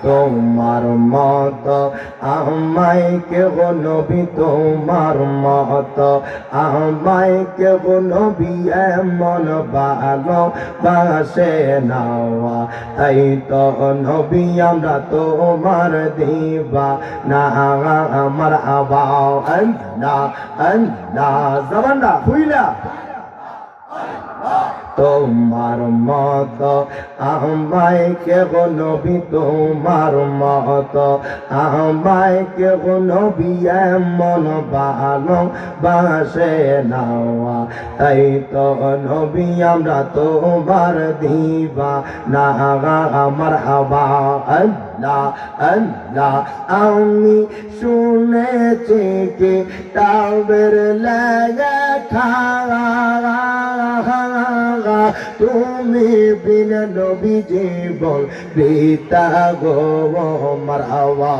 তোমার মত আমায় কেহ নবী তোমার মত আমায় কেহ নবী এমন ভালো বাসে নাওয়া তাই তো নবী আমরা তোমার দিবা না আমার আবাও আল্লাহ আল্লাহ জবানটা খুইলা তোমার মত আমায় কেহ নবী তোমার মত আমায় কেহ নবী এমন ভালো বাসে নাওয়া তাই তো নবী আমরা তোমার দিবা না আমার আবা আল্লাহ আল্লাহ আমি শুনেছি কি তাবের লেখা তুমি বিন নবী জীবন পিতা গো মারহাবা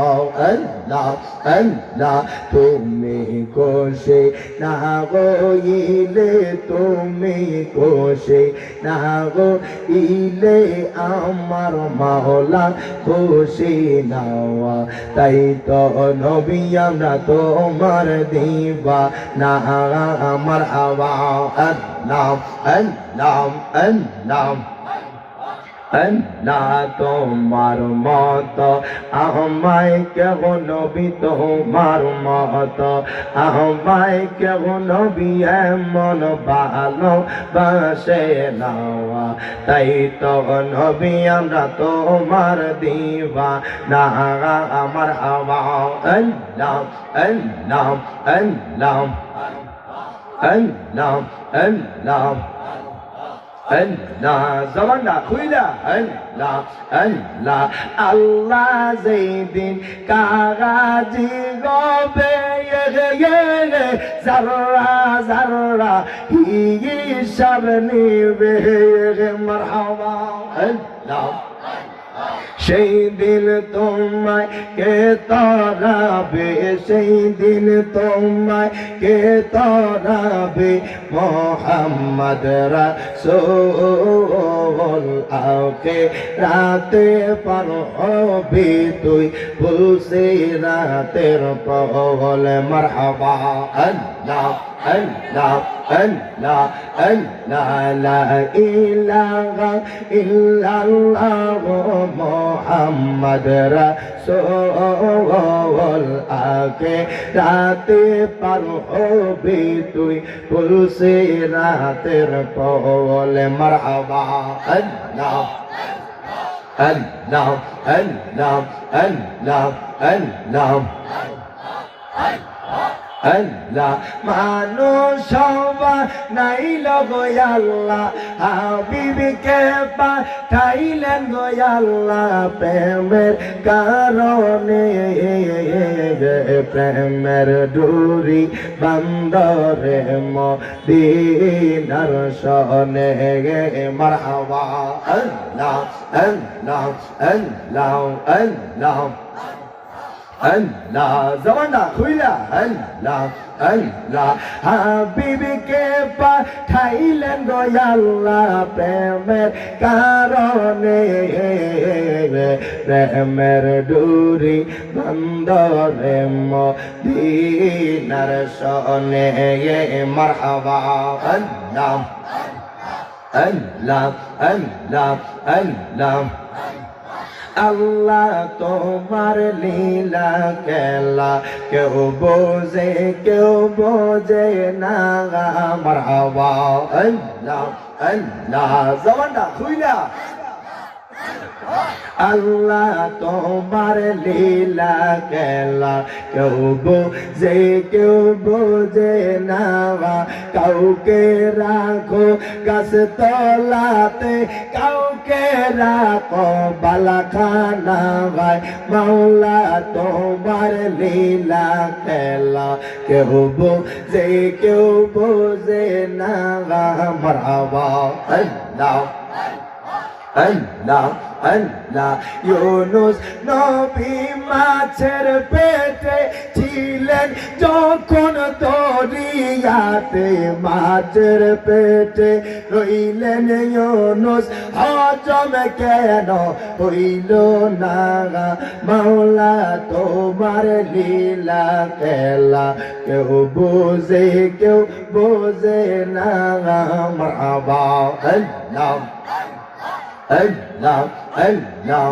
আল্লাহ আল্লাহ তুমি কোশে না গইলে তুমি কোশে না গইলে আমার মাওলা খুশি নাওয়া তাই তো নবী আমরা তোমার দিবা না আমার আওয়া আল্লাহ আল্লাহ আল্লাহ আল্লাহ তোমার মত আমায় কেহ নবী তোমার মত আমায় কেহ নবী এমন ভালো বাসে নাওয়া তাই তো নবী আমরা তোমার দিবা না আমার আওয়া আল্লাহ আল্লাহ আল্লাহ আল্লাহ আল্লাহ আল্লাহ জবানটা খুইলা আল্লাহ আল্লাহ আল্লাহ যেদিন কাগাজি গবে জাররা জাররা হিসাব নিবে মারহাবা আল্লাহ সেই দিন তোমায় কে তরাবে সেই দিন তোমায় কে তরাবে মোহাম্মদ রাসূল আকে রাতে পারবি তুই বুঝে রাতের পহল মারহাবা আল্লাহ আল্লাহ আল্লাহ আল্লাহ লা ইলাহা ইল্লাল্লাহ মুহাম্মদ রাসূল আকে রাতে পার হবি তুই পুরুষে রাতের পহল মারহাবা আল্লাহ আল্লাহ আল্লাহ আল্লাহ আল্লাহ আল্লাহ মানুষ নাই গো আল্লাহ হাবিবকে পাঠাইলেন গো আল্লাহ প্রেমের কারণে প্রেমের ডুরি বান্দরে মদিনার শনে মারহাবা আল্লাহ আল্লাহ আল্লাহ আল্লাহ আল্লাহ জবানটা খুইলা আল্লাহ আল্লাহ হাবিবকে পাঠাইলেন গো আল্লাহ প্রেমের কারণে প্রেমের ডুরি বন্দরে মদিনার শনে মারহাবা আল্লাহ আল্লাহ আল্লাহ আল্লাহ আল্লাহ তোমার লীলা খেলা কেউ বোঝে না মারহাবা আল্লাহ আল্লাহ জবানটা খুইলা আল্লাহ তোমার লীলা খেলা কেউ বোঝে না কাউকে রাখো গাছ তলাতে কাউকে রাখো বালাখানা ভাই মাওলা তোমার লীলা খেলা কেউ বোঝে না মারহাবা আল্লাহ আল্লাহ আল্লাহ ইউনুস নবী মাছের পেটে ছিলেন যখন দরিয়াতে মাছের পেটে রইলেন ইউনুস হজম কেন হইল না মাওলা তোমার লীলা খেলা কেউ বোঝে না মারহাবা আল্লাহ আল্লাহ আল্লাহ